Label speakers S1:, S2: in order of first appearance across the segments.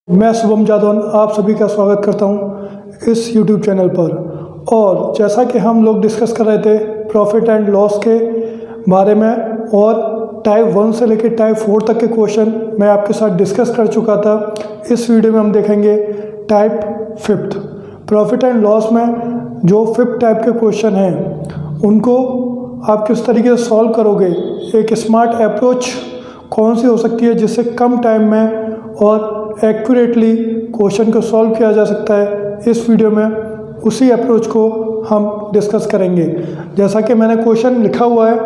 S1: मैं शुभम जादौन आप सभी का स्वागत करता हूं इस YouTube चैनल पर। और जैसा कि हम लोग डिस्कस कर रहे थे प्रॉफिट एंड लॉस के बारे में, और टाइप 1 से लेकर टाइप 4 तक के क्वेश्चन मैं आपके साथ डिस्कस कर चुका था। इस वीडियो में हम देखेंगे टाइप 5। प्रॉफिट एंड लॉस में जो 5th टाइप के क्वेश्चन हैं उनको आप किस तरीके से सॉल्व करोगे, एक स्मार्ट अप्रोच कौन सी हो सकती है जिससे कम टाइम में और एक्यूरेटली क्वेश्चन को सॉल्व किया जा सकता है, इस वीडियो में उसी अप्रोच को हम डिस्कस करेंगे। जैसा कि मैंने क्वेश्चन लिखा हुआ है,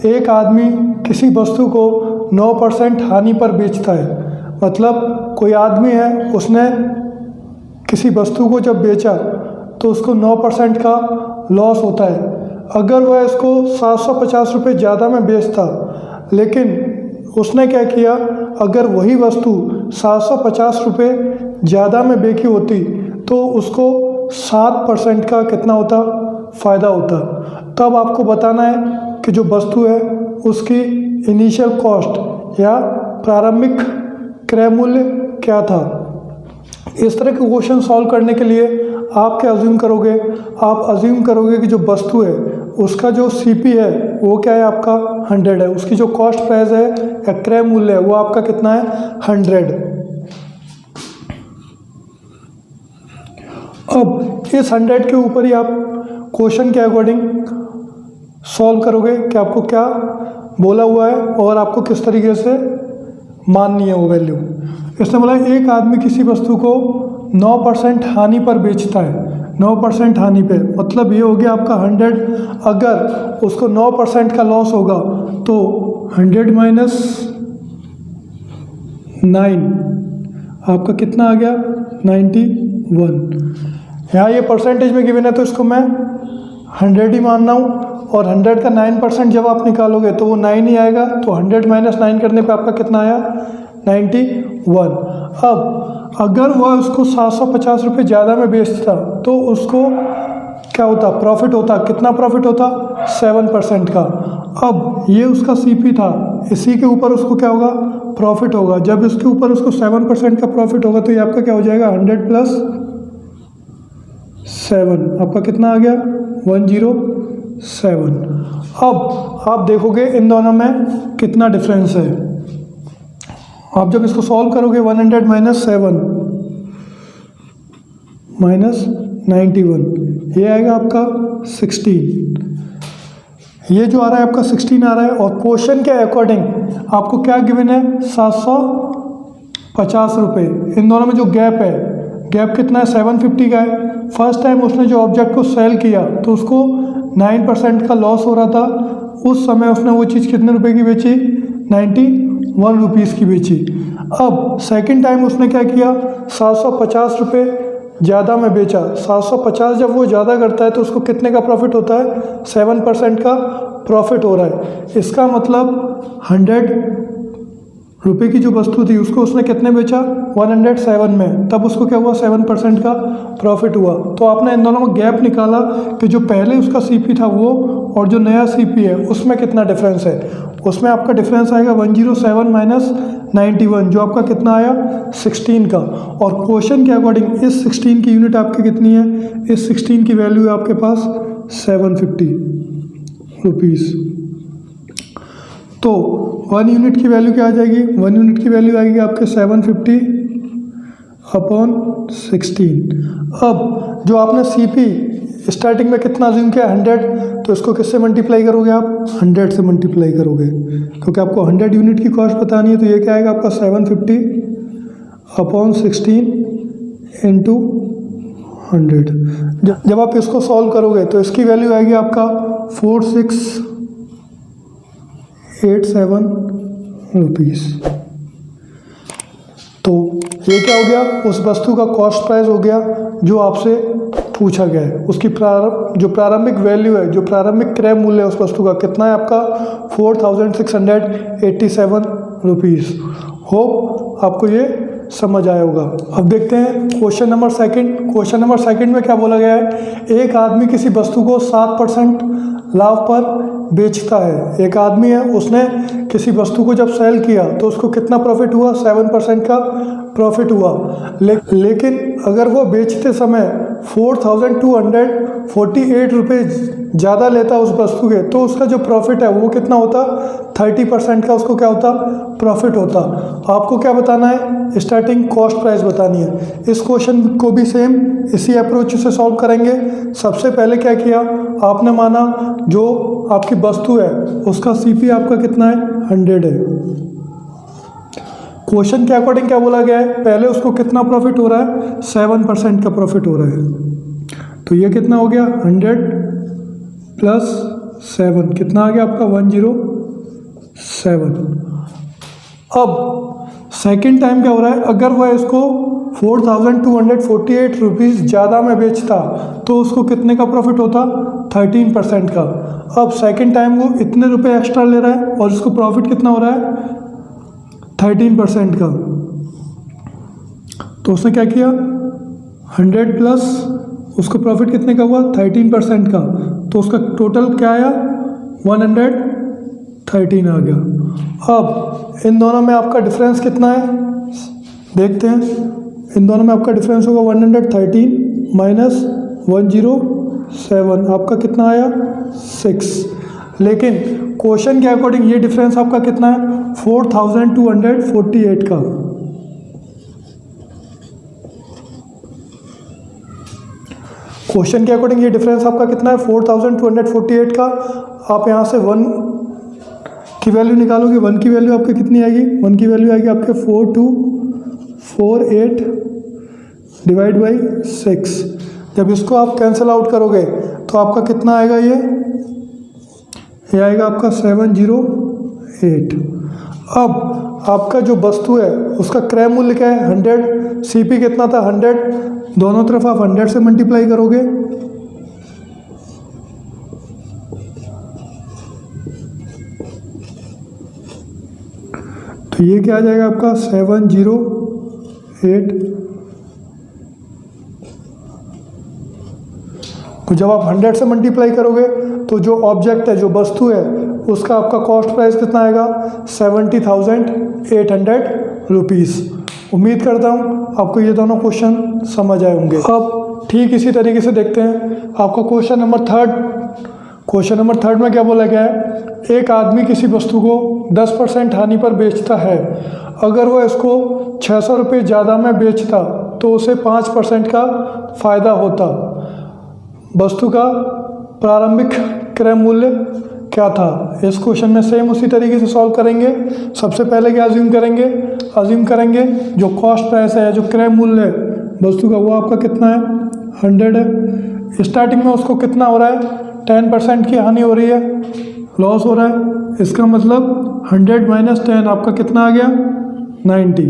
S1: एक आदमी किसी वस्तु को 9% हानि पर बेचता है। मतलब कोई आदमी है, उसने किसी वस्तु को जब बेचा तो उसको 9% का लॉस होता है। अगर वह इसको 750 रुपये ज़्यादा में बेचता, लेकिन उसने क्या किया, अगर वही वस्तु 750 रुपये ज़्यादा में बेची होती तो उसको 7% का कितना होता, फ़ायदा होता। तब आपको बताना है कि जो वस्तु है उसकी इनिशियल कॉस्ट या प्रारंभिक क्रय मूल्य क्या था। इस तरह के क्वेश्चन सॉल्व करने के लिए आप क्या अज्यूम करोगे, आप अज्यूम करोगे कि जो वस्तु है उसका जो सीपी है वो क्या है, आपका 100 है। उसकी जो कॉस्ट प्राइस है या क्रय मूल्य है वो आपका कितना है, 100। अब इस 100 के ऊपर ही आप क्वेश्चन के अकॉर्डिंग सॉल्व करोगे कि आपको क्या बोला हुआ है और आपको किस तरीके से माननी है वो वैल्यू। इसने बोला एक आदमी किसी वस्तु को 9% हानि पर बेचता है। 9% हानि पे मतलब ये हो गया आपका 100। अगर उसको 9% का लॉस होगा तो 100 माइनस 9 आपका कितना आ गया, 91। यहाँ ये परसेंटेज में गिवन है तो इसको मैं 100 ही मानना हूँ। और 100 का 9% जब आप निकालोगे तो वो 9 ही आएगा। तो 100 माइनस 9 करने पे आपका कितना आया, 91। अब अगर वह उसको 750 रुपये ज़्यादा में बेचता तो उसको क्या होता, प्रॉफिट होता। कितना प्रॉफिट होता, 7% का। अब ये उसका सीपी था, इसी के ऊपर उसको क्या होगा, प्रॉफिट होगा। जब इसके ऊपर उसको 7% का प्रॉफिट होगा तो ये आपका क्या हो जाएगा, 100 प्लस 7 आपका कितना आ गया, 107। अब आप देखोगे इन दोनों में कितना डिफरेंस है। आप जब इसको सॉल्व करोगे 100 माइनस 7 माइनस 91, ये आएगा आपका 16। ये जो आ रहा है आपका 16 आ रहा है। और क्वेश्चन के अकॉर्डिंग आपको क्या गिवन है, 750 रुपये। इन दोनों में जो गैप है, गैप कितना है, 750 का है। फर्स्ट टाइम उसने जो ऑब्जेक्ट को सेल किया तो उसको 9% का लॉस हो रहा था। उस समय उसने वो चीज़ कितने रुपए की बेची, 91 रुपीज़ की बेची। अब सेकंड टाइम उसने क्या किया, 750 रुपये ज़्यादा में बेचा। 750 जब वो ज़्यादा करता है तो उसको कितने का प्रॉफिट होता है, 7% का प्रॉफिट हो रहा है। इसका मतलब 100 रुपये की जो वस्तु थी उसको उसने कितने बेचा, 107 में। तब उसको क्या हुआ, 7% का प्रॉफिट हुआ। तो आपने इन दोनों में गैप निकाला कि जो पहले उसका सीपी था वो और जो नया सीपी है उसमें कितना डिफरेंस है। उसमें आपका डिफरेंस आएगा 107 माइनस 91, जो आपका कितना आया, 16 का। और क्वेश्चन के अकॉर्डिंग इस 16 की यूनिट आपकी कितनी है, इस 16 की वैल्यू है आपके पास 750 रुपीज़। तो 1 यूनिट की वैल्यू क्या आ जाएगी, 1 यूनिट की वैल्यू आएगी आपके 750 अपॉन 16। अब जो आपने सीपी स्टार्टिंग में कितना अज्यूम किया, 100, तो इसको किससे मल्टीप्लाई करोगे आप, 100 से मल्टीप्लाई करोगे, क्योंकि आपको 100 यूनिट की कॉस्ट बतानी है। तो ये क्या आएगा आपका 750 अपॉन 16 इंटू 100। जब आप इसको सॉल्व करोगे तो इसकी वैल्यू आएगी आपका 4687 रुपीज़। तो ये क्या हो गया, उस वस्तु का कॉस्ट प्राइस हो गया जो आपसे पूछा गया है। उसकी जो प्रारंभिक वैल्यू है, जो प्रारंभिक क्रय मूल्य है उस वस्तु का कितना है आपका, 4687 रुपीज़। होप आपको ये समझ आया होगा। अब देखते हैं question number second. Question number second में क्या बोला गया है, एक आदमी किसी वस्तु को 7% लाभ पर बेचता है। एक आदमी है, उसने किसी वस्तु को जब सेल किया तो उसको कितना प्रॉफिट हुआ, 7% का प्रॉफिट हुआ। लेकिन अगर वो बेचते समय 4,248 रुपये ज़्यादा लेता उस वस्तु के, तो उसका जो प्रॉफिट है वो कितना होता, 30% का उसको क्या होता, प्रॉफिट होता। आपको क्या बताना है, स्टार्टिंग कॉस्ट प्राइस बतानी है। इस क्वेश्चन को भी सेम इसी अप्रोच से सॉल्व करेंगे। सबसे पहले क्या किया, आपने माना जो आपकी वस्तु है उसका सीपी आपका कितना है, 100 है। क्वेश्चन के अकॉर्डिंग क्या बोला गया है, पहले उसको कितना प्रॉफिट हो रहा है, 7% का प्रॉफिट हो रहा है। तो ये कितना हो गया, 100 प्लस 7 कितना आ गया आपका, 107। अब सेकेंड टाइम क्या हो रहा है, अगर वह इसको 4,248 रुपीज़ ज़्यादा में बेचता तो उसको कितने का प्रॉफिट होता, 13% का। अब सेकेंड टाइम वो इतने रुपए एक्स्ट्रा ले रहा है और उसको प्रॉफिट कितना हो रहा है, 13% का। तो उसने क्या किया, 100 प्लस उसको प्रॉफिट कितने का हुआ, 13% का। तो उसका टोटल क्या आया, 113 आ गया। अब इन दोनों में आपका डिफरेंस कितना है, देखते हैं। इन दोनों में आपका डिफरेंस होगा 113 माइनस 107, आपका कितना आया, 6। लेकिन क्वेश्चन के अकॉर्डिंग ये डिफरेंस आपका कितना है, 4,248 का। क्वेश्चन के अकॉर्डिंग ये डिफरेंस आपका कितना है, 4,248 का। आप यहाँ से 1 की वैल्यू निकालोगे, 1 की वैल्यू आपकी कितनी आएगी, 1 की वैल्यू आएगी आपके 4248 डिवाइड बाई 6। जब इसको आप कैंसिल आउट करोगे तो आपका कितना आएगा, ये आएगा आपका 708। अब आपका जो वस्तु है उसका क्रय मूल्य क्या है, 100, सीपी कितना था, 100। दोनों तरफ आप 100 से मल्टीप्लाई करोगे तो ये क्या आ जाएगा आपका, 708। तो जब आप 100 से मल्टीप्लाई करोगे तो जो ऑब्जेक्ट है, जो वस्तु है, उसका आपका कॉस्ट प्राइस कितना आएगा, 70,800 रुपीज़। उम्मीद करता हूँ आपको ये दोनों क्वेश्चन समझ आए होंगे। अब ठीक इसी तरीके से देखते हैं आपका क्वेश्चन नंबर 3। क्वेश्चन नंबर 3 में क्या बोला गया है, एक आदमी किसी वस्तु को 10% हानि पर बेचता है। अगर वो इसको 600 रुपये ज़्यादा में बेचता तो उसे 5% का फ़ायदा होता। वस्तु का प्रारंभिक क्रय मूल्य क्या था। इस क्वेश्चन में सेम उसी तरीके से सॉल्व करेंगे। सबसे पहले क्या अज्यूम करेंगे, जो कॉस्ट प्राइस है, जो क्रय मूल्य है वस्तु का, वो आपका कितना है, 100 है। स्टार्टिंग में उसको कितना हो रहा है, 10% की हानि हो रही है, लॉस हो रहा है। इसका मतलब 100 माइनस 10 आपका कितना आ गया, 90।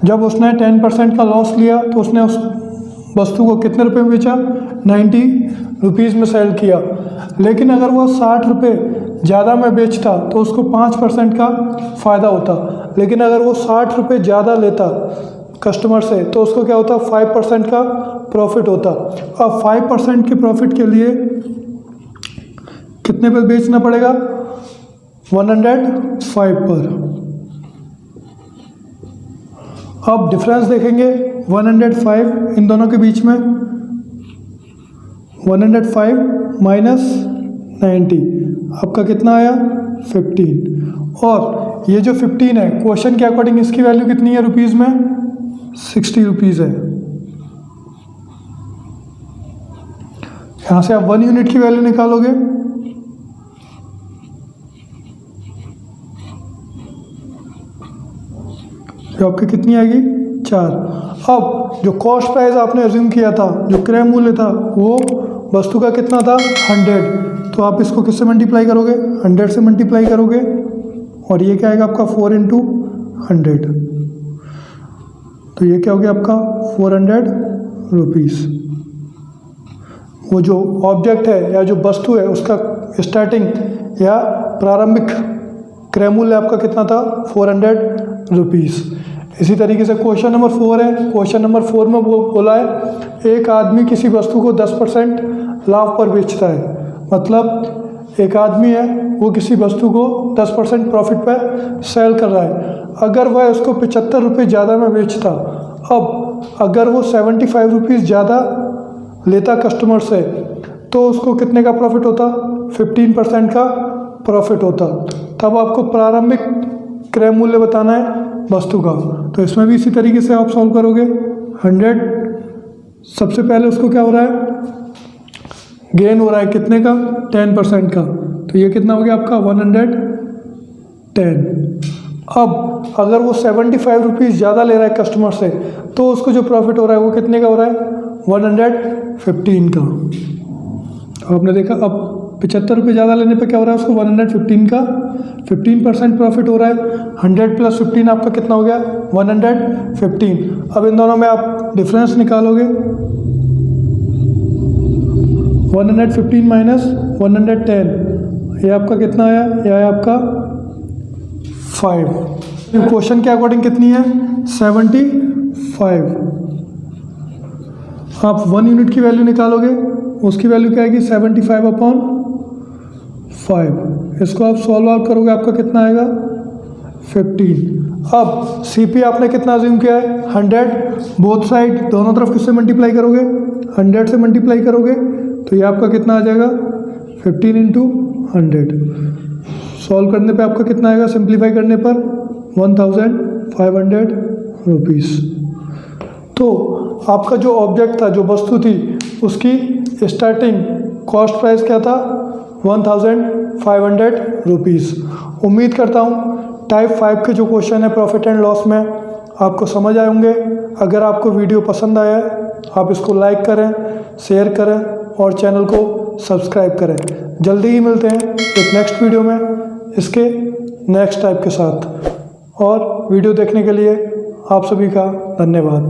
S1: जब उसने 10% का लॉस लिया तो उसने उस वस्तु को कितने रुपए में बेचा, 90 रुपीज़ में सेल किया। लेकिन अगर वो 60 रुपये ज़्यादा में बेचता तो उसको 5% का फ़ायदा होता। लेकिन अगर वो 60 रुपये ज़्यादा लेता कस्टमर से तो उसको क्या होता, 5% का प्रॉफिट होता। अब 5% के प्रॉफिट के लिए कितने पर बेचना पड़ेगा, 105 पर। अब डिफरेंस देखेंगे 105 इन दोनों के बीच में, 105 माइनस 90 आपका कितना आया, 15। और ये जो 15 है क्वेश्चन के अकॉर्डिंग इसकी वैल्यू कितनी है रुपीज़ में, 60 रुपीज़ है। यहाँ से आप 1 यूनिट की वैल्यू निकालोगे जो आपकी कितनी आएगी, 4। अब जो कॉस्ट प्राइस आपने अज्यूम किया था, जो क्रय मूल्य था, वो वस्तु का कितना था, 100। तो आप इसको किससे मल्टीप्लाई करोगे, 100 से मल्टीप्लाई करोगे और ये क्या आएगा आपका 4 × 100। तो ये क्या हो गया आपका 400 रुपीज़। वो जो ऑब्जेक्ट है या जो वस्तु है उसका स्टार्टिंग या प्रारंभिक क्रय मूल्य आपका कितना था, 400 रुपीज़। इसी तरीके से क्वेश्चन नंबर 4 है। क्वेश्चन नंबर 4 में वो बोला है एक आदमी किसी वस्तु को 10% लाभ पर बेचता है। मतलब एक आदमी है, वो किसी वस्तु को 10% प्रॉफिट पर सेल कर रहा है। अगर वह उसको 75 रुपये ज़्यादा में बेचता, अब अगर वो 75 रुपीज़ ज़्यादा लेता कस्टमर से, तो उसको कितने का प्रॉफिट होता? 15% का प्रॉफिट होता। तब आपको प्रारंभिक क्रय मूल्य बताना है वस्तु का। तो इसमें भी इसी तरीके से आप सॉल्व करोगे। 100 सबसे पहले उसको क्या हो रहा है? गेन हो रहा है कितने का? 10% का। तो ये कितना हो गया आपका? 110। अब अगर वो 75 रुपीज़ ज़्यादा ले रहा है कस्टमर से, तो उसको जो प्रॉफिट हो रहा है वो कितने का हो रहा है? 115 का। आपने देखा, अब 75 रुपये ज़्यादा लेने पे क्या हो रहा है उसको? 115 का 15% प्रॉफिट हो रहा है। 100 + 15 आपका कितना हो गया? 115। अब इन दोनों में आप डिफरेंस निकालोगे। 115 माइनस 110, ये आपका कितना आया? यह आया आपका 5। क्वेश्चन के अकॉर्डिंग कितनी है? 75। आप 1 यूनिट की वैल्यू निकालोगे, उसकी वैल्यू क्या आएगी? 75/5। इसको आप सॉल्व आउट करोगे, आपका कितना आएगा? 15। अब CP आपने कितना अज्यूम किया है? 100। बोथ साइड दोनों तरफ किससे मल्टीप्लाई करोगे? 100 से मल्टीप्लाई करोगे, तो ये आपका कितना आ जाएगा? 15 × 100। सॉल्व करने पे आपका कितना आएगा? सिंप्लीफाई करने पर 1500 रुपीज़। तो आपका जो ऑब्जेक्ट था, जो वस्तु थी, उसकी स्टार्टिंग कॉस्ट प्राइस क्या था? 1500 रुपीज़। उम्मीद करता हूँ टाइप 5 के जो क्वेश्चन है प्रॉफिट एंड लॉस में आपको समझ आए होंगे। अगर आपको वीडियो पसंद आया है, आप इसको लाइक करें, शेयर करें और चैनल को सब्सक्राइब करें। जल्दी ही मिलते हैं एक नेक्स्ट वीडियो में इसके नेक्स्ट टाइप के साथ। और वीडियो देखने के लिए आप सभी का धन्यवाद।